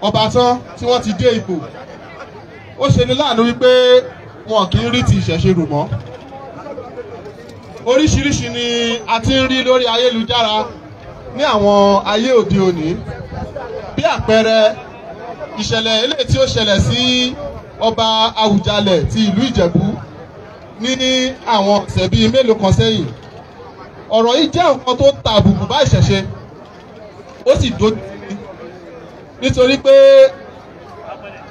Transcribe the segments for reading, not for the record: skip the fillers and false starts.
ọba tán tí wọ́n ti dé ipò ó ṣe ní láàánú wípé wọn kì í rí ti ìṣẹ̀ṣe rò mọ́. Oríṣiríṣi ni a ti ń rí lórí ayélujára ní àwọn ayé òde òní. Bí àpẹẹrẹ ìṣẹ̀lẹ̀ eléyìí tí ó ṣẹlẹ̀ sí ọba Àwùjalẹ̀ ti ìlú Ìjẹ̀bú ní àwọn ọ̀sẹ̀ bíi mélòó kan sẹ́yìn. Ọ̀rọ̀ yìí jẹ́ nǹkan tó ta àbùkù bá ìṣẹ̀ṣe ó sì dojú nítorí pé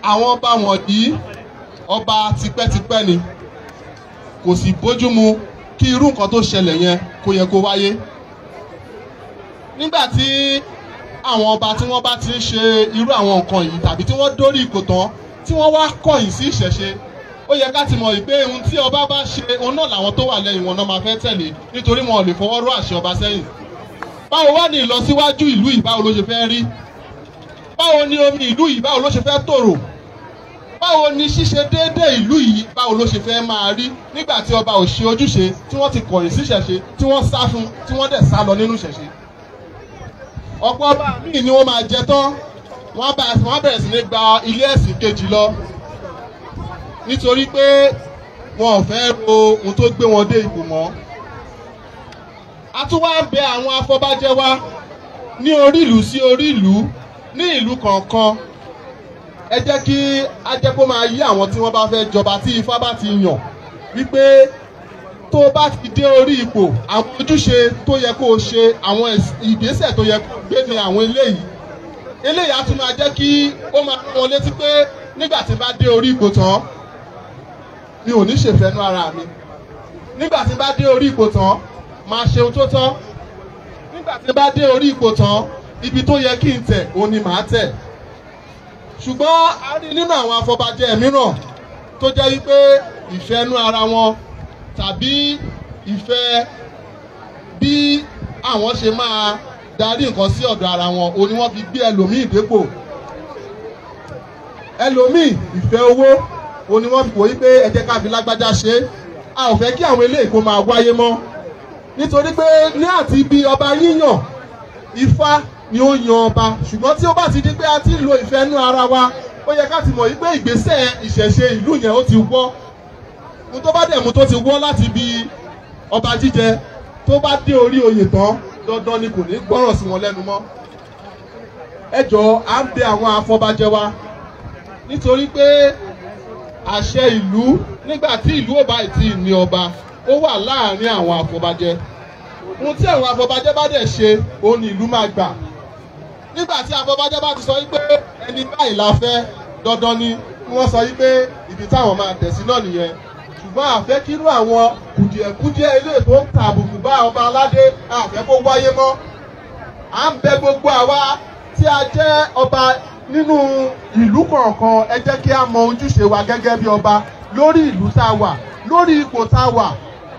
àwọn ọba wọ̀nyí ọba tipẹ́tipẹ́ ni kò sì bójúmu kí irú nǹkan tó ṣẹlẹ̀ yẹn kó yẹ kó wáyé. Nígbà tí àwọn ọba tí wọ́n bá ti ń ṣe irú àwọn nǹkan yìí tàbí tí wọ́n dórí ipò tán tí wọ́n wá kọ̀yìn sí ìṣẹ̀ṣe, ó yẹ ká ti mọ̀ pé ohun tí ọba bá ṣe òun náà làwọn tó wà lẹ́yìn wọn náà máa fẹ́ tẹ̀lé nítorí wọn ò lè fọwọ́ rọ́ àṣẹ ọba sẹ́yìn. Báwo wá ní ìlọsíwájú ìlú yìí báwo ló ṣe fẹ́ rí? Báwo ni omi ìlú yìí báwo ló ṣe fẹ́ tòrò? Báwo ni ṣíṣe déédéé ìlú yìí báwo ló ṣe fẹ́ máa rí nígbà tí ọba ò ṣe ojúṣe tí wọ́n ti kọ̀yìn sí ìṣẹ̀ṣe tí wọ́n sá fún tí wọ́n dẹ̀ sá lọ nínú ìṣẹ̀ṣe? Ọ̀pọ̀ ọba míì ni wọ́n máa jẹ tán wọ́n bẹ̀rẹ̀ sí ní gba ilé ẹ̀sìn kejì lọ nítorí pé wọn ò fẹ́ ro ohun tó gbé wọn dé ipò mọ́. A tún wá ń bẹ àwọn afọbajẹ wa ní orí ìlú sí orí ìlú ní ìlú kọ̀ọ̀kan. Ẹ jẹ́ kí a jẹ́ kó máa yí àwọn tí wọ́n bá fẹ́ jọba tí Ifá bá ti yàn wípé tó bá ti dé orí ipò àwọn ojúṣe tó yẹ kó o ṣe àwọn ìgbésẹ̀ tó yẹ kó gbé ní àwọn eléyìí á tún máa jẹ́ kí ó máa rán wọn létí pé nígbà tí bá dé orí ipò tán mi ò ní ṣèfẹ́nú ara mi. Nígbà tí bá dé orí ipò tán máa ṣe ohun tó tọ́. Nígbà tí bá dé orí ipò tán ibi tó yẹ kí n tẹ̀ òun ni màá tẹ̀. Ṣùgbọ́n a rí nínú àwọn afọbajẹ mìíràn tó jẹ́ wípé ìfẹ́nú ara wọn tàbí ìfẹ́ bí àwọn ṣe máa darí nǹkan sí ọ̀dọ̀ ara wọn òun ni wọ́n fi gbé ẹlòmíì dépò. Ẹlòmíì ìfẹ́ owó òun ni wọ́n fi wò wípé ẹ jẹ́ ká fi lágbájá ṣe é. A ò fẹ́ kí àwọn eléyìí kó máa wáyé mọ́ nítorí pé ní àti ibi ọba yíyàn Ifá ni ó yan ọba, ṣùgbọ́n tí ó bá ti di pé a ti lo ìfẹ́nú ara wa ó yẹ ká ti mọ̀ wípé ìgbésẹ̀ ìṣẹ̀ṣe ìlú yẹn ó ti wọ́. Mo tó bá dẹ̀ mú tó ti wọ́ láti ibi ọba jíjẹ tó bá dé orí oyè tán dandan ni kò ní gbọ́rọ̀ sí wọn lẹ́nu mọ́. Ẹ jọ̀ọ́ à ń bẹ àwọn afọbajẹ wa nítorí pé àṣẹ ìlú nígbà tí ìlú ò bá ti ní ọba ó wà láàárín àwọn afọbajẹ. Ohun tí àwọn afọbajẹ bá dẹ̀ ṣe òun ni ìlú máa gbà. Nígbà tí afọbajẹ bá ti sọ wípé ẹni báyìí la fẹ́ dandan ni wọ́n sọ wípé ibi táwọn máa tẹ̀ sí náà nìyẹn. Ṣùgbọ́n àfẹ́ kírú àwọn kùdìẹ̀kùdìẹ̀ ilé tó ń ta àbùkù bá ọba aládé àfẹ́ kó wáyé mọ́. À ń bẹ gbogbo àwa tí a jẹ́ ọba nínú ìlú kọ̀ọ̀kan ẹ jẹ́ kí a mọ ojúṣe wa gẹ́gẹ́ bí ọba lórí ìlú tá a wà lórí ipò tá a wà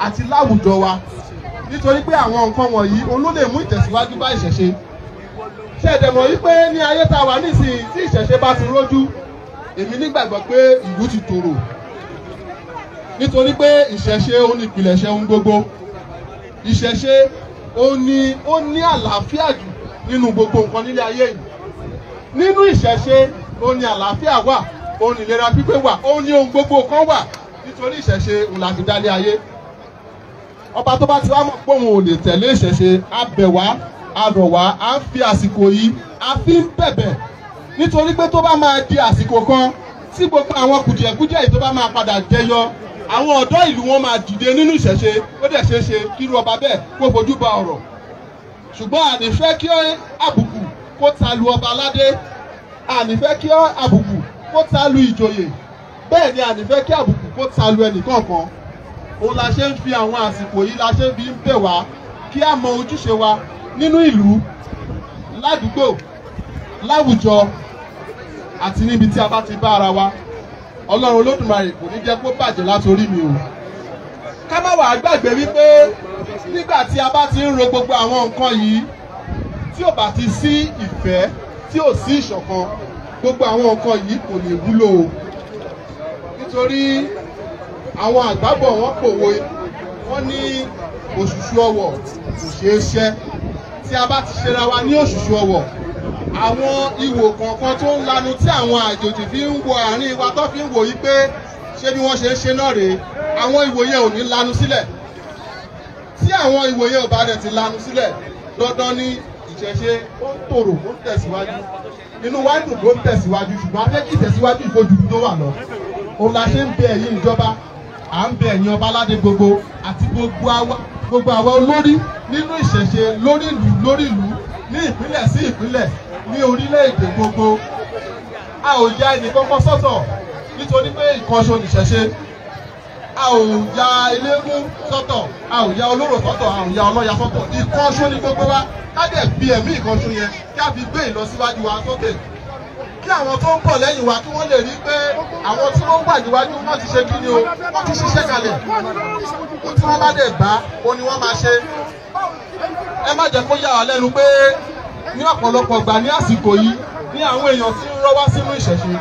àti láwùjọ wa. Nítorí pé àwọn nǹkan wọ̀nyí òun ló lè mú ìtẹ̀síwájú bá ìṣẹ̀ṣe. Ṣé ẹ dẹ̀ mọ̀ wípé ní ayé tá a wà nísìnyí tí ìṣẹ̀ṣe bá ti rójú èmi nígbàgbọ́ pé ìlú ti tòrò. Nítorí pé ìṣẹ̀ṣe òun ni ìpìlẹ̀ṣẹ̀ ohun gbogbo. Ìṣẹ̀ṣe ó ní àlàáfíà jù nínú gbogbo nǹkan nílé ayé yìí. Nínú ìṣẹ̀ṣe ó ní àlàáfíà wà, ó ní ìlera pípé wà, ó ní ohun gbogbo kan wà nítorí ìṣẹ̀ṣe òun la fi dálé ayé. Ọba tó bá ti wá mọ̀ pé òun ò lè tẹ̀lé ìṣẹ̀ṣe á bẹ̀ wá á rọ̀ wá á fi àsìkò yìí á fi ń bẹ̀bẹ̀ nítorí pé tó bá máa di àsìkò kan tí gbogbo àwọn kùdìẹ̀kùdìẹ̀ yìí tó bá máa padà jẹyọ àwọn ọ̀dọ́ ìlú wọn máa dìde nínú ìṣẹ̀ṣe ó dẹ̀ ṣeé ṣe kí irú ọba bẹ́ẹ̀ kó fojú ba ọ̀rọ̀. Ṣùgbọ́n àní fẹ́ kí àbùkù kó ta lu ọba aládé, àní fẹ́ kí àbùkù kó ta lu ìjòyè, bẹ́ẹ̀ ni àní fẹ́ kí àbùkù kó ta lu ẹnìkọ̀ọ̀kan. Òun la ṣe ń fi àwọn àsìkò yìí la ṣe ń fi ń bẹ̀ wá kí a mọ ojúṣe wa nínú ìlú, ládùúgbò, láwùjọ àti níbi tí a bá ti bá ara wa. Ọlọ́run Olódùmarè kò ní jẹ́ kó bàjẹ́ látorí mi o. Ká má wàá gbàgbé wípé nígbà tí a bá ti ń ro gbogbo àwọn nǹkan yìí tí ò bá ti sí ìfẹ́ tí ò sí ìṣọ̀kan gbogbo àwọn nǹkan yìí kò lè wúlò o. Nítorí àwọn àgbàbọ̀ wọn pòwe wọ́n ní òṣùṣù ọwọ̀ kò ṣeé ṣẹ́. Tí a bá ti ṣera wa ní òṣùṣù ọwọ̀ àwọn ìwò kọ̀ọ̀kan tó ń lanu tí àwọn àjòjì fi ń wo àárín wa tó fi ń wò yí pé ṣé bí wọ́n ṣe ń ṣe náà rèé, àwọn ìwò yẹn ò ní lanu sílẹ̀. Tí àwọn ìwò yẹn ò bá dẹ̀ ti lanu sílẹ̀, dandan ni ìṣẹ̀ṣe ó ń tòrò, ó ń tẹ̀síwájú. Inú wa dùn ló ń tẹ̀síwájú, ṣùgbọ́n a fẹ́ kí ìtẹ̀síwájú ìfojú tó wà lọ. Òun la ṣe ń bẹ ẹ̀yin ìjọba, à ń bẹ ẹ̀yin ọba aládé gbogbo àti gbogbo àwa olórí nínú ìṣẹ̀ṣe lórí ìlú ní ìpínlẹ̀ sí ìpínlẹ̀ ní orílẹ̀-èdè gbogbo. A ò ya ẹnì kankan sọ́tọ̀ nítorí pé ìkànṣó nìṣẹ̀ṣe. A ò ya eléégún sọ́tọ̀, a ò ya olóró sọ́tọ̀, a ò ya ọlọ́ya sọ́tọ̀. Ìkànṣó ní gbogbo wa, ká dẹ̀ bí ẹ̀mí ìkànṣó yẹn kí a fi gbé ìlọsíwájú wa sókè. Kí àwọn tó ń bọ̀ lẹ́yìn wa kí wọ́n lè rí pé àwọn tí wọ́n wà níwájú wọ́n ti ṣe kí ni o, wọ́n ti ṣiṣẹ́ kalẹ̀. Ó tí wọ́n bá dẹ̀ gbà ó ní wọ́n máa ṣe. Ẹ má jẹ́ kó yà wá lẹ́nu pé ní ọ̀pọ̀lọpọ̀ gbà ní àsìkò yìí ní àwọn èèyàn tí ń rọ́wá sínú ìṣẹ̀ṣe.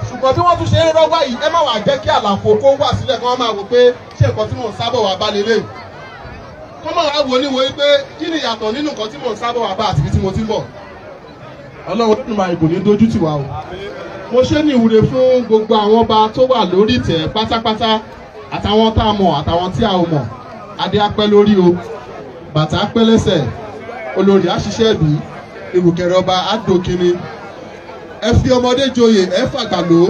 Ṣùgbọ́n bí wọ́n tún ṣe ń rọ́wá yìí, ẹ má wá jẹ́ kí àlàfo kó wà sílẹ̀ kí wọ́n máa wò pé ṣé nǹkan tí mò ń sábọ̀ wá bá lélẹ̀. Kọ́ máa wá wò níwò pé kí ni ìyàtọ̀ nínú nǹkan tí mò ń sábọ̀ wá bá àti ibi tí mo ti ń bọ̀. Ọlọ́run nínú máa ìbò ní dojú tì wá o. Mo ṣe ní ìwúre fún gbogbo àwọn ọba tó wà lórí ìtẹ́ pátápátá àtàwọn tá a mọ̀ àtàwọn tí a ò mọ̀. Adé á pẹ́ lórí o, bàtà á pẹ́ lẹ́sẹ̀, olórí á ṣiṣẹ́ ìbí, ìrùkẹ̀rẹ̀ ọba á dòkìnní. Ẹ fi ọmọdé joyè, ẹ fàgbà lò ó.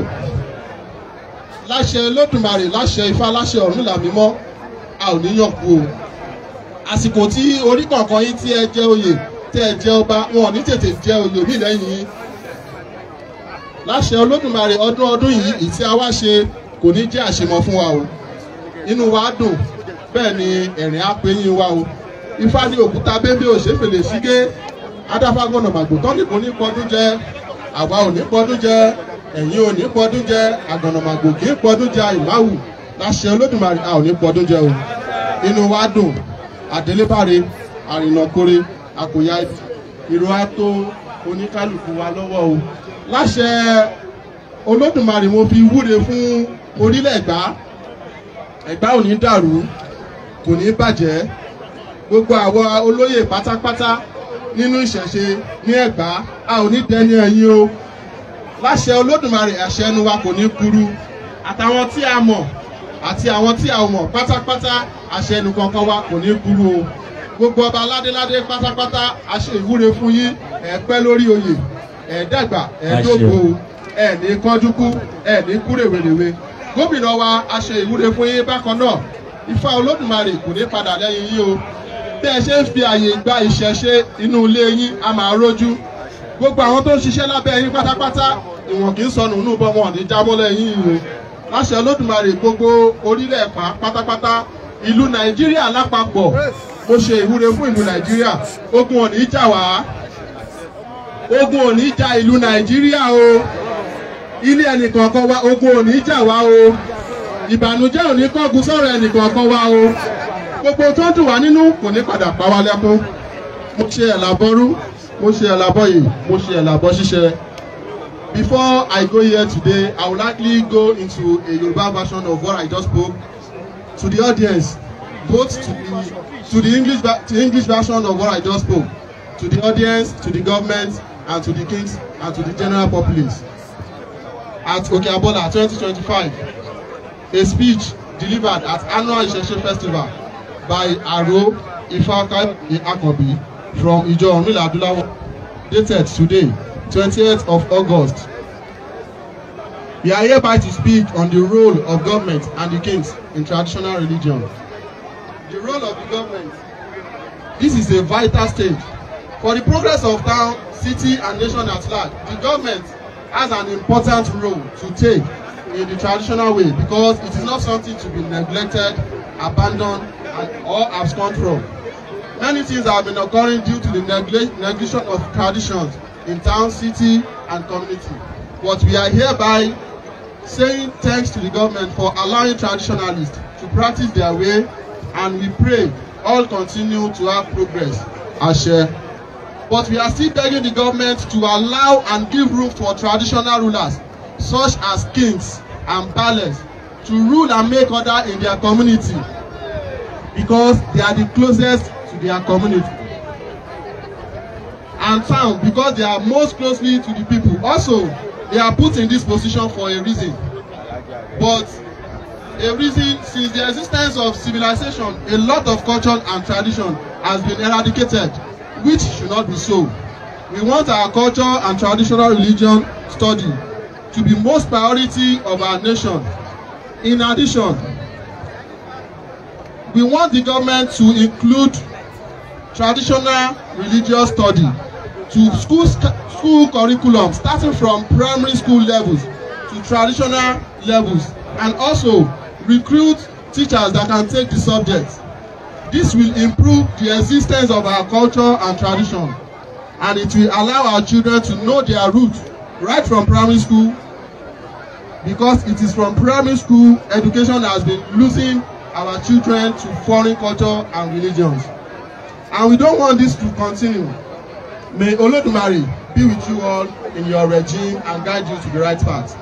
Láṣẹ Olódùmarè, láṣẹ Ifá, láṣẹ Ọ̀rúnmìlà mímọ́, a ò ní yàn kú o. Àsìkò tí orí kọ̀ọ̀kan yín tí ẹ jẹ́ oyè, tí ẹ jẹ́ ọba, wọn ò ní tètè jẹ́ oyè mí lẹ́yìn yín. Láṣẹ Olódùmarè, ọdún yìí ìtí a wá ṣe kò ní jẹ́ àṣemọ fún wa o. Inú wa dùn, bẹ́ẹ̀ ni ẹ̀rín á pé yín wa o. Ifá ní òkúta bébé òṣèfèlè sígé, adáfágbọ́nà màgbò tán nìkan ní pọdún jẹ, àwa ò ní pọdún jẹ, ẹ̀yin ò ní pọdún jẹ, àgbọ̀nà màgbò kì í pọdún jẹ ìmáwù. Láṣẹ Olódùmarè, a ò ní pọdún jẹ o. Inú wa dùn, àdélébáre, àrìnàkore, àkòyá ìró á tó oníkálùkù wa lọ́wọ́ o. Láṣẹ Olódùmarè, mo fi wúre fún orílẹ̀ Ẹ̀gbá. Ẹ̀gbá ò ní dàrú, kò ní bàjẹ́. Gbogbo àwọn olóyè pátápátá nínú ìṣẹ̀ṣe ní Ẹ̀gbá, a ò ní dẹni ẹ̀yìn o. Láṣẹ Olódùmarè, àṣẹ ẹnu wa kò ní kúrú. Àtàwọn tí a mọ̀ àti àwọn tí a ò mọ̀ pátápátá, àṣẹ ẹnu kankan wa kò ní kúrú o. Gbogbo ọba aládéládé pátápátá, a ṣe ìwúre fún yín, ẹ pẹ́ lórí oyè, ẹ dàgbà, ẹ dógbò, ẹ ní kánjú kú, ẹ ní kú rèwerèwe. Gómìnà wa, a ṣe ìwúre fún yín bákan náà. Ifá Olódùmarè kò ní padà lẹ́yìn yín o. Bí ẹ ṣe ń fi àyè gba ìṣẹ̀ṣe inú ilé yín, a máa rójú. Gbogbo àwọn tó ń ṣiṣẹ́ lábẹ́ yín pátápátá, ìwọ̀n kì í sọnù nínú bọ́ wọn ní jábọ́ lẹ́yìn yín o. Láṣẹ Olódùmarè, gbogbo orílẹ̀ pátápátá, ìlú Nàìjíríà lápapọ̀, mo ṣe ìwúre fún ìlú Nàìjíríà. Ogun ò ní jà wá, ogun ò ní jà ìlú Nàìjíríà o. Ilé ẹnìkọ̀ọ̀kan wa, ogun ò ní jà wá o. Ìbànújẹ́ ò ní kọ́gun sọ̀rọ̀ ẹnìkọ̀ọ̀kan wa o. Gbogbo tó ń dùn wá nínú kò ní padà pa wá lẹ́kún. Mo ṣe ẹ̀làbọ́rú, mo ṣe ẹ̀làbọ́yè, mo ṣe ẹ̀làbọ́ ṣíṣe. Before I go here today, I would likely go into a Yoruba version of what I just spoke to the audience, both to the English version of what I just spoke, to the audience, to the government, and to the kings, and to the general populace. At Okeabola 2025, a speech delivered at annual Ìṣẹ̀ṣe Festival by Aro Ifaka Akobi from Ijo Ọ̀rúnmìlà Adúláwọ̀, dated today, 28th of August. We are hereby to speak on the role of government and the kings in traditional religion. The role of the government. This is a vital stage. For the progress of town, city and nation at large, the government has an important role to take in the traditional way because it is not something to be neglected, abandoned, or absconded from. Many things have been occurring due to the neglection of traditions in town, city, and community. But we are hereby saying thanks to the government for allowing traditionalists to practice their way, and we pray all continue to have progress. Ashe. But we are still begging the government to allow and give room for traditional rulers, such as kings and baales, to rule and make order in their community, because they are the closest to their community. and town because they are most closely to the people. Also, they are put in this position for a reason. But a reason, since the existence of civilization, a lot of culture and tradition has been eradicated, which should not be so. We want our culture and traditional religion study to be most priority of our nation. In addition, we want the government to include traditional religious study to school curriculum, starting from primary school levels to traditional levels, and also recruit teachers that can take the subject. This will improve the existence of our culture and tradition, and it will allow our children to know their roots right from primary school, because it is from primary school education has been losing our children to foreign culture and religions. And we don't want this to continue. May Olodumare be with you all in your regime and guide you to the right path.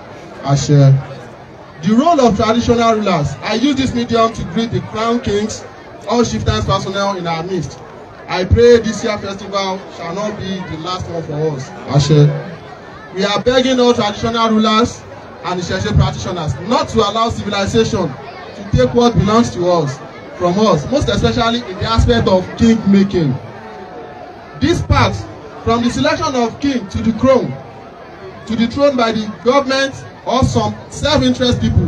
Ashe. The role of traditional rulers. I use this medium to greet the crown kings, all chieftains personnel in our midst. I pray this year's festival shall not be the last one for us. Ashe. We are begging all traditional rulers and Isheshe practitioners not to allow civilization to take what belongs to us from us, most especially in the aspect of king making. This part, from the selection of king to the throne by the government or some self-interest people,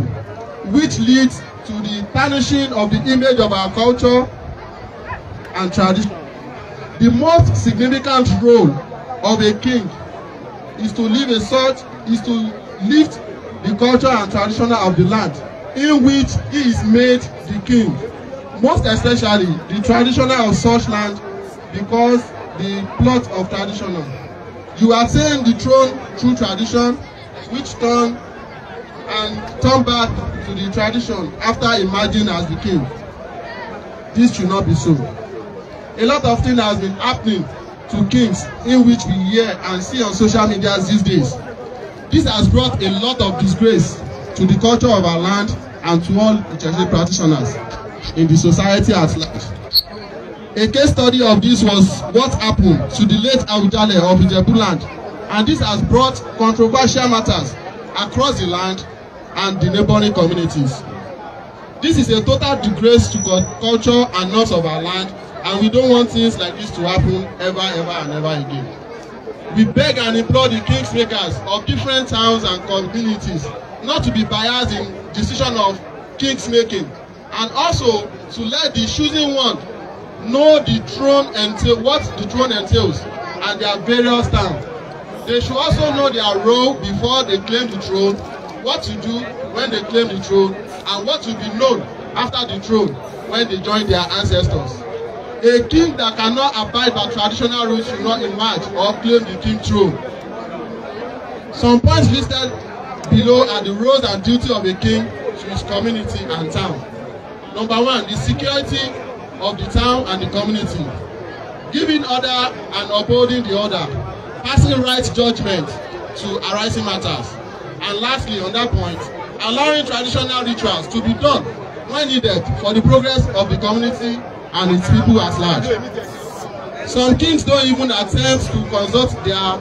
which leads to the tarnishing of the image of our culture and tradition. The most significant role of a king is to lift the culture and tradition of the land in which he is made the king, most especially the traditional of such land, because the plot of traditional. You attain the throne through tradition, which turn back to the tradition after emerging as the king. This should not be so. A lot of things has been happening to kings in which we hear and see on social media these days. This has brought a lot of disgrace to the culture of our land and to all Isheshe practitioners in the society at large. A case study of this was what happened to the late Awujale of Ijebuland, and this has brought controversial matters across the land and the neighboring communities. This is a total disgrace to culture and norms of our land, and we don't want things like this to happen ever and ever again. We beg and implore the kingsmakers of different towns and communities not to be biased in decision of kingsmaking, and also to let the choosing one know the throne what the throne entails and their various towns. They should also know their role before they claim the throne, what to do when they claim the throne, and what will be known after the throne when they join their ancestors. A king that cannot abide by traditional rules should not emerge or claim the king throne. Some points listed below are the roles and duties of a king to his community and town. Number 1, the security of the town and the community, giving order and upholding the order, passing right judgment to arising matters, and lastly, on that point, allowing traditional rituals to be done when needed for the progress of the community and its people at large. Some kings don't even attempt to consult their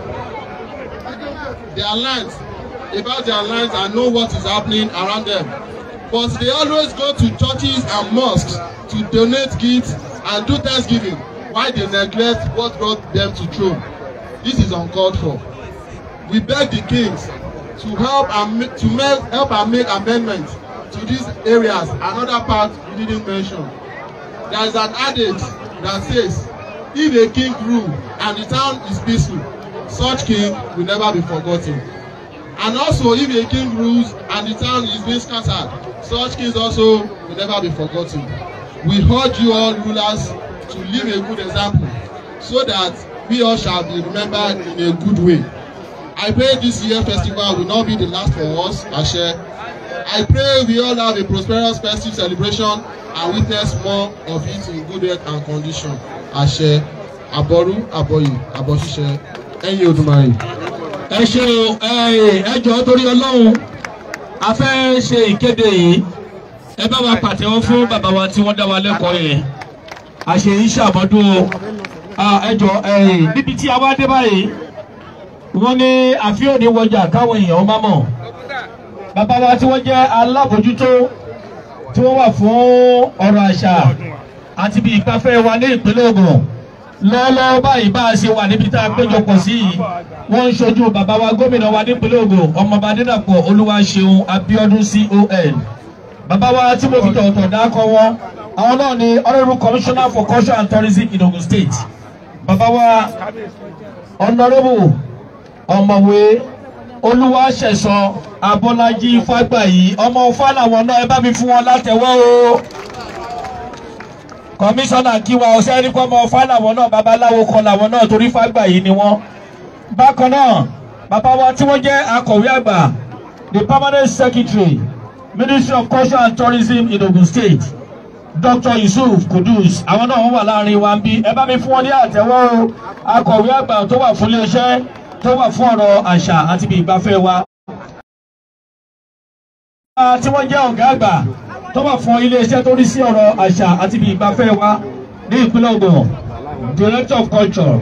lands, about their lands, and know what is happening around them. But they always go to churches and mosques to donate gifts and do thanksgiving, while they neglect what brought them to throne. This is uncalled for. We beg the kings to help and make amendments to these areas and other parts we didn't mention. There is an adage that says, if a king rule and the town is peaceful, such king will never be forgotten. And also, if a king rules and the town is being scattered, such kings also will never be forgotten. We urge you all rulers to live a good example, so that we all shall be remembered in a good way. I pray this year's festival will not be the last for us, Ashe. I pray we all have a prosperous festive celebration and witness more of it in good health and condition. Ashe. Aboru, Aboyi, Abosise, Ẹ̀yin Olódùmarè. Ẹ ṣé o, ẹ jọ̀ọ́ torí Ọlọ́run, a fẹ́ ṣe ìkéde yìí. Ẹ bá wa pàtẹ́wọ́ fún bàbá wa tí wọ́n dá wa lẹ́kọ̀ọ́ yẹn. A ṣe ń ṣàmọ́dún o. ẹjọ́ níbi tí a wá dé báyìí wọ́n ní àfihàn ní wọjà káwọn èèyàn má mọ̀ bàbá wa tí wọ́n jẹ́ alábòjútó tí wọ́n wà fún ọ̀rọ̀ àṣà àti bí ìgbafẹ́ wa ní ìpínlẹ̀ Ògùn lọ́wọ́lọ́wọ́ báyìí bá a ṣe wà níbi tá a péjọpọ̀ sí yìí wọ́n ń ṣojú bàbá wa gómìnà wa nípínlẹ̀ Ògùn ọmọọba Adédàpọ̀ Olúwaṣeun Abíọ́dún CON bàbá wa tí mo fi tọ̀tọ̀ dákọ̀ wọn àwọn náà ni Honourable Commissioner for Culture and Tourism in Ogun State bàbá wa Honourable ọ̀mọ̀wé Olúwaṣẹ̀san Abọ́lájí Fágbàyí ọmọ Ọ̀fà làwọn náà ẹ bá mi fún wọn látẹ̀wọ́ o kọmíṣánná kí wa ọ̀sẹ̀ ní kọ́ ọmọ Ọ̀fà làwọn náà babaláwo kan làwọn náà torí Fágbàyí ni wọ́n bákan náà bàbá wa tí wọ́n jẹ́ akọ̀wé àgbà the permanent secretary Ministry of Culture and Tourism in Ogun State Dr. Yusuf Kudus àwọn náà wọ́n wà láàrin wa ń bí ẹ bá mi fún wọn ní àtẹ́wọ́ o akọ̀wé àgbà tó wà fún iléeṣẹ́ tó wà fún ọ̀rọ̀ àṣà àti bí ìgbafẹ́ wa tí wọ́n jẹ́ ọ̀gá àgbà tó wà fún iléeṣẹ́ tó rí sí ọ̀rọ̀ àṣà àti bí ìgbafẹ́ wa ní ìpínlẹ̀ Ògùn Director of Culture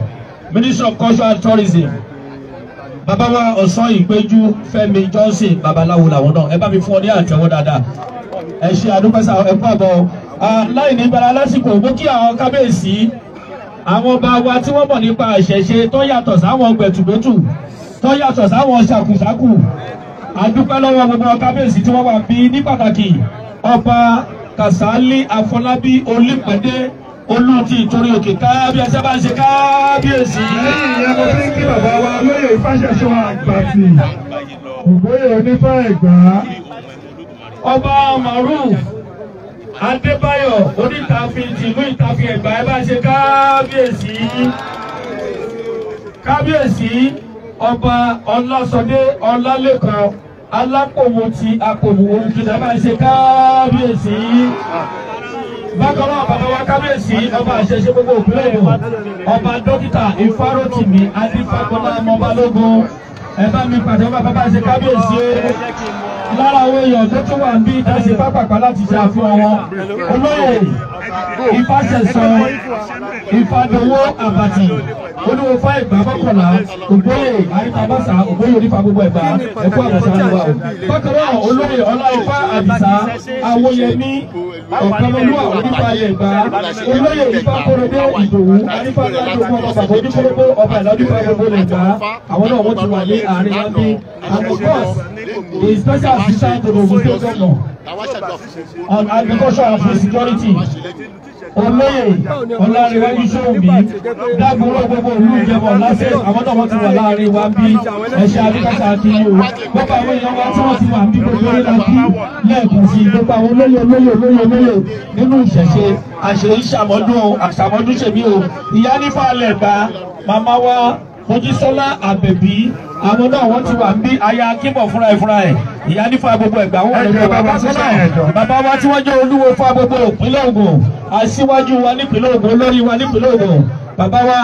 Ministry of Culture and Tourism bàbá wa ọ̀sán ìpéjú Fẹ́mi Johnson babaláwo làwọn náà ẹ bá mi fún ọ ní àtẹ́wọ́ dáadáa ẹ ṣe àdúpẹ́sà ẹ kú àbọ̀ láì ní gbára lásìkò mú kí àwọn kábíyèsí àwọn ọba wa tí wọ́n mọ̀ nípa ìṣẹ̀ṣe tó yàtọ̀ sáwọn gbẹ̀tùgbẹ̀tù tó yàtọ̀ sáwọn ṣàkùṣàkù àdúpẹ́ lọ́wọ́ gbogbo kábíyèsí tí wọ́n wà bí ní pàtàkì ọba Kàsálí Afọlábí Olúpẹ̀dé olùtí ìtorí òkè kábíyèsí bá ń ṣe kábíyèsí. lẹ́yìn ìyẹn mo fi ń kí bàbá wa lóyè Ìfáṣẹ̀ṣọ Àgbàtì ògbóyè Onífá Ẹ̀gbá. ọba Maruf Adébáyọ̀ Onítàfin tìlú Ìtàfin Ẹ̀gbá ẹ bá ń ṣe kábíyèsí. kábíyèsí ọba Ọlásọdé Ọlálẹ́kan Alápòmù ti Apòmù Olùkìlẹ̀ bá ń ṣe kábíyèsí. bákan náà bàbá wa kábíyèsí ọba àṣẹṣe gbogbo òpínlẹ̀ Ògùn ọba dókítà Ifárótìmí Adífágbọ́lá Ọmọbalógun ẹ bá mi pàdé ọba bàbá ṣe kábíyèsí lára àwọn èèyàn tó tún wà ń bí ìdásí pápákọ̀ láti ṣe àfihàn wọn olóyè Ìfáṣẹ̀san Ìfádowó Àbàtì Olúwofá Ẹ̀gbá mọ́kànlá ògbóyè àríkàbọ́sà ògbóyè Onífá gbogbo Ẹ̀gbá ẹ̀kú àbọ̀sà wa o. bákan náà olóyè Ọláifá Àdìsá Awóyẹmí Ọ̀kanolúwà Onífá Ẹ̀gbá olóyè Ìfákóredé Ìdòwú Anífá Gbàdúgbò ọmọ bàbá Oníkórógbó ọba Ìlọ́dúnfá gbogbo Ẹ̀gbá àwọn náà wọ́n ti wà ní àárín wa bí and of course the special assistant to the Ogun State Governor on agriculture and food security olóyè Ọlárẹ̀wájú Ṣóhùnmí dágbóró gbogbo ìlú Ìjẹ̀bú lásẹ̀ àwọn náà wọ́n ti wà láàrin wa bí ẹ̀ṣẹ̀ àdúgbàṣà àkíyè o gbogbo àwọn èèyàn wa tí wọ́n ti wà bí gbogbo orí la kí lẹ́ẹ̀kan sí gbogbo àwọn olóyè nínú ìṣẹ̀ṣe àṣàmọ́dún ṣèmí o ìyá nífà lẹ̀gbá màmá wa Mojísọ́lá Àbẹ̀bí àwọn náà wọ́n ti wà ń bí aya Akínbọ̀ fúnra ẹ̀ ìyá nífà gbogbo Ẹ̀gbá wọn wà lẹ́gbẹ̀ẹ́ bàbá wa tí wọ́n jẹ́ olúwo fún gbogbo ìpínlẹ̀ Ògùn aṣíwájú wa nípínlẹ̀ Ògùn olórí wa nípínlẹ̀ Ògùn bàbá wa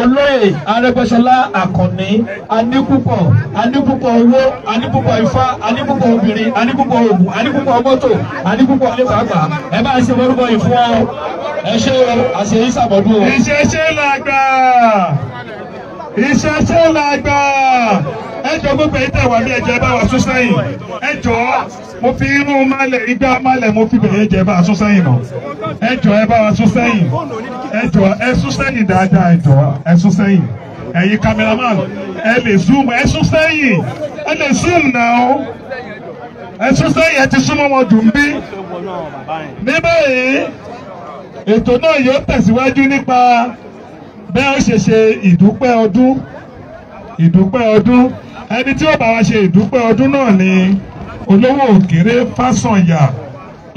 olóyè Arẹ́gbẹ́ṣọlá Àkànní anípúpọ̀ owó anípúpọ̀ ifá anípúpọ̀ obìnrin anípúpọ̀ ògùn anípúpọ̀ mọ́tò anípúpọ̀ alẹ́fàgbà ẹ bá ń ṣe orúkọ yìí fún ọ ẹ ṣe àṣeyí sàmọ́dún o. ìṣẹ̀ṣe làgbà ìṣẹ̀ṣe làgbà ẹjọ́ gbogbo ìtẹ̀ wà ní ẹ̀jẹ̀ bá wa sún sẹ́yìn ẹjọ́ mo fi irun malẹ̀ igbá malẹ̀ mo fi bẹ̀rẹ̀ ẹ̀jẹ̀ bá wa sún sẹ́yìn mọ́ ẹjọ́ ẹ bá wa sún sẹ́yìn ẹjọ́ ẹ sún sẹ́yìn dáadáa ẹjọ́ ẹ sún sẹ́yìn ẹ̀yin cameraman ẹ lè zoom ẹ sún sẹ́yìn ẹ lè zoom náà ẹ sún sẹ́yìn ẹ ti súnmọ́ wọn dùn bí. ní báyìí ètò náà yóò tẹ̀síwájú nípa bẹ́ẹ̀ ó ṣe ṣe ìdúpẹ́ ọdún ẹni tí ó bá wa ṣe ìdúpẹ́ ọdún náà ni olówó òkèrè Fásànyà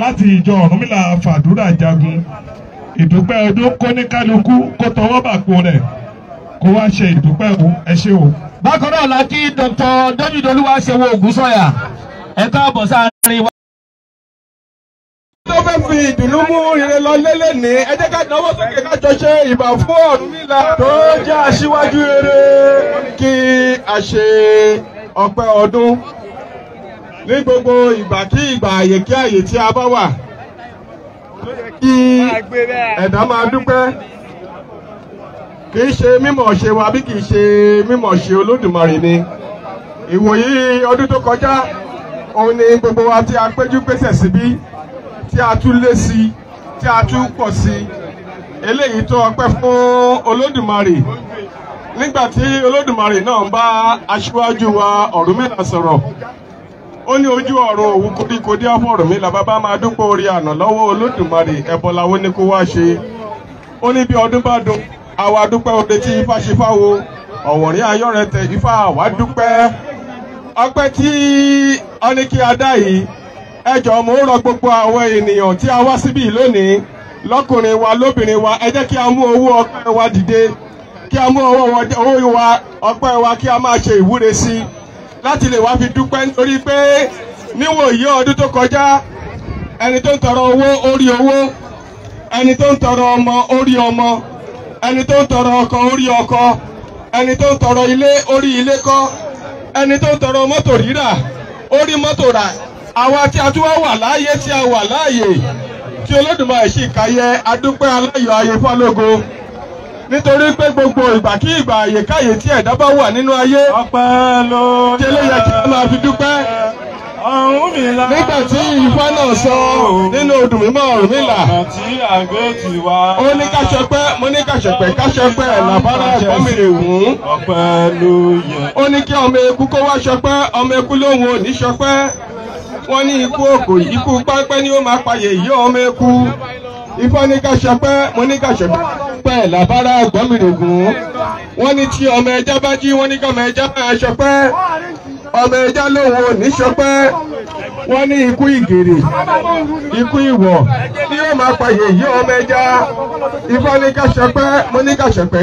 láti ìjọ Ọ̀rúnmìlà fàdúrà jagun ìdúpẹ́ ọdún kó ní kálukú kó tọwọ́ bàpò rẹ̀ kó wá ṣe ìdúpẹ́ ẹ ṣé o. bákan náà la kí Dr. David Olúwaṣeun Ògúnsànyà ẹ káàbọ̀ sáárín wa. tó fẹ́ fi ìdùnnú mú ire lọ lélẹ̀ ní ẹ jẹ́ ká náwó sókè ká jọ ṣe ìbà fún Ọ̀rúnmìlà tó jẹ́ aṣíwájú rere kí a ṣe ọpẹ́ ọdún ní gbogbo ìgbà kí ìgbà àyè kí àyè tí a bá wà kí ẹ̀dá máa dúpẹ́ kì í ṣe mímọ̀ ṣe wa bí kì í ṣe mímọ̀ ṣe Olódùmarè ni. Ìwòyí ọdún tó kọjá òun ni gbogbo wa tí a péjú pésẹ̀ síbí tí a tún lé sí tí a tún pọ̀ sí eléyìí tó ọpẹ́ fún Olódùmarè nígbà tí Olódùmarè náà ń bá aṣíwájú wa Ọ̀rúnmìlà sọ̀rọ̀ ó ní ojú ọ̀run òun koríko dé fún Ọ̀rúnmìlà bàbá máa dúpẹ́ orí àná lọ́wọ́ Olódùmarè ẹbọ làwọn ní kó wá ṣe ó ní bí ọdún bá dùn àwa dúpẹ́ òde tí Ifá ṣe fáwo ọ̀wọ̀nrín ayọ́rẹ̀tẹ̀ Ifá àwa dúpẹ́ ọpẹ́ tí ọ ní kí a dá yìí ẹ jọ̀ọ́ mo rọ̀ gbogbo àwọn ènìyàn tí a wá síbí lónìí lọ́kùnrin wa lóbìnrin wa ẹ jẹ́ kí a mú owó ọpẹ́ wa dìde kí a mú owó wa ọpẹ́ wa kí a máa ṣe ìwúre sí láti lè wá fi dúpẹ́ nítorí pé níwòyí ọdún tó kọjá ẹni tó ń tọrọ owó ó rí owó ẹni tó ń tọrọ ọmọ ó rí ọmọ ẹni tó ń tọrọ ọkọ ó rí ọkọ ẹni tó ń tọrọ ilé ó rí ilé kọ́ ẹni tó ń tọrọ mọ́tò rírà ó rí mọ́tò rà àwa tí a tún wá wà láàyè tí a wà láàyè tí Olódùmarè sì káyẹ adúpẹ́ aláyọ̀ ayé fọ́lógo nítorí pé gbogbo ìgbà kí ìgbà àyèkáyè tí ẹ̀dá bá wà nínú ayé ọpẹ́ ló tí eléyẹ kí a máa fi dúpẹ́ Ọ̀rúnmìlà nígbà tí Ifá náà sọ nínú odù mímọ́ Ọ̀rúnmìlà tí àgbẹ̀ ti wá ó ní káṣọpẹ́ mo ní káṣọpẹ́ làbára ẹ̀gbọ́mìrì wùn ọpẹ́ ló yẹ ó ní kí ọmọ eku kó wá ṣọpẹ́ ọmọ eku lóhun ò ní ṣọpẹ́ wọ́n ní ikú òkò ikú pápẹ́ ni ó máa payè yí ọmọ eku Ifá ní káṣọpẹ́ mo ní káṣọpẹ́ làbára ẹ̀gbọ́mìrì wùn wọ́n ní tí ọmọ ẹja bá jí wọ́n ní kí ọmọ ẹja máa ṣọpẹ́ ọmọ ẹja lóhun ò ní ṣọpẹ́ wọ́n ní ikú ìgèrè ikú ìwọ̀ ni yóò máa payè yí ọmọ ẹja Ifá ní káṣọpẹ́ mo ní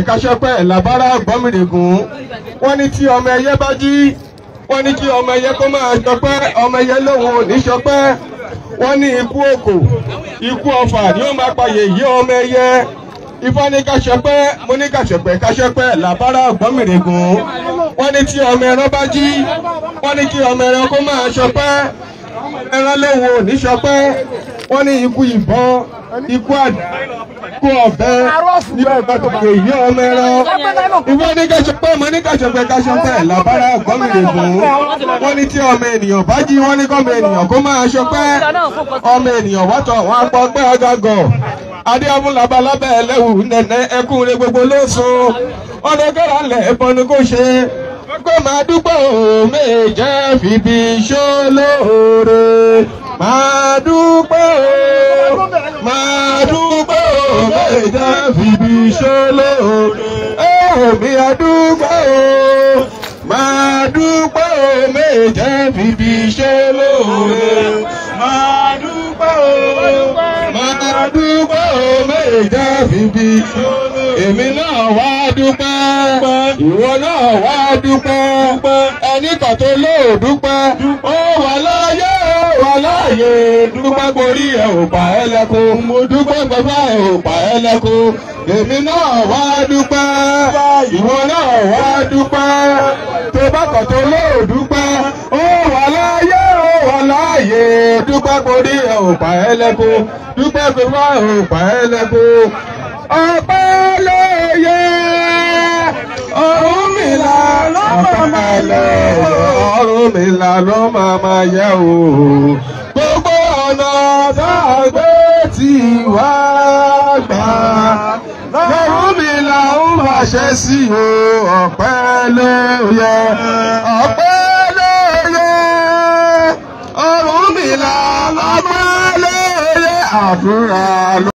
káṣọpẹ́ làbára gbọ́mìrègùn wọ́n ní tí ọmọ ẹyẹ bá jí wọ́n ní kí ọmọ ẹyẹ kó máa ṣọpẹ́ ọmọ ẹyẹ lóhun ò ní ṣọpẹ́ wọ́n ní ikú òkò ikú ọfà ni yóò máa payè yí ọmọ ẹyẹ Ifá ní káṣọpẹ́ mo ní káṣọpẹ́ làbára gbọ́mìrègùn wọ́n ní tí ọmọ ẹran bá jí wọ́n ní kí ọmọ ẹran kó máa ṣọpẹ́ ẹran lóhun ò ní ṣọpẹ́ wọ́n ní ikú ìbọn ikú àdá ikú ọ̀bẹ nígbà gbàgbọ́ èyí ọmọ ẹran Ifá ní káṣọpẹ́ mo ní káṣọpẹ́ làbára gbọ́mìrègùn wọ́n ní tí ọmọ ènìyàn bá jí wọ́n ní kọ́mọ ènìyàn kó máa ṣọpẹ́ ọmọ ènìyàn wọ́tọ̀ wọn apọ̀ pẹ́ ọgọ́gọ́ adé amúlábà lábẹ́ ẹlẹ́wù nẹ̀nẹ́ ẹkún rẹ gbogbo ló sùn ọ̀dọ́gọ́ra lẹ̀ ẹ̀bọnú kó ṣe kó máa dúpẹ́ méje fìbí ṣólóore máa dúpẹ́ méje fìbí ṣólóore èmi àdúpẹ́ máa dúpẹ́ méje fìbí ṣólóore máa dúpẹ́ méje fìbí èmi náà wá dúpẹ́ ìwọ náà wá dúpẹ́ ẹnì kan tó lóò dúpẹ́ ó wà láàyè dúpẹ́ borí ẹ̀ ò pa ẹ́ lẹ́kún mo dúpẹ́ bàbá ẹ̀ ò pa ẹ́ lẹ́kún èmi náà wá dúpẹ́ ìwọ náà wá dúpẹ́ tó bá kàn tó lóò dúpẹ́ ó wà láàyè dúpẹ́ borí ẹ̀ ò pa ẹ́ lẹ́kún dúpẹ́ bàbá ẹ̀ ò pa ẹ́ lẹ́kún ọpẹ́ ló yẹ Ọ̀rúnmìlà Ọ̀rúnmìlà ló máa yẹ o gbogbo ọ̀nà tá a gbé tí wá gbà Ọ̀rúnmìlà ń fàṣẹ sí o ọpẹ́ ló yẹ Ọ̀rúnmìlà ọpẹ́ ló yẹ àdúrà ló.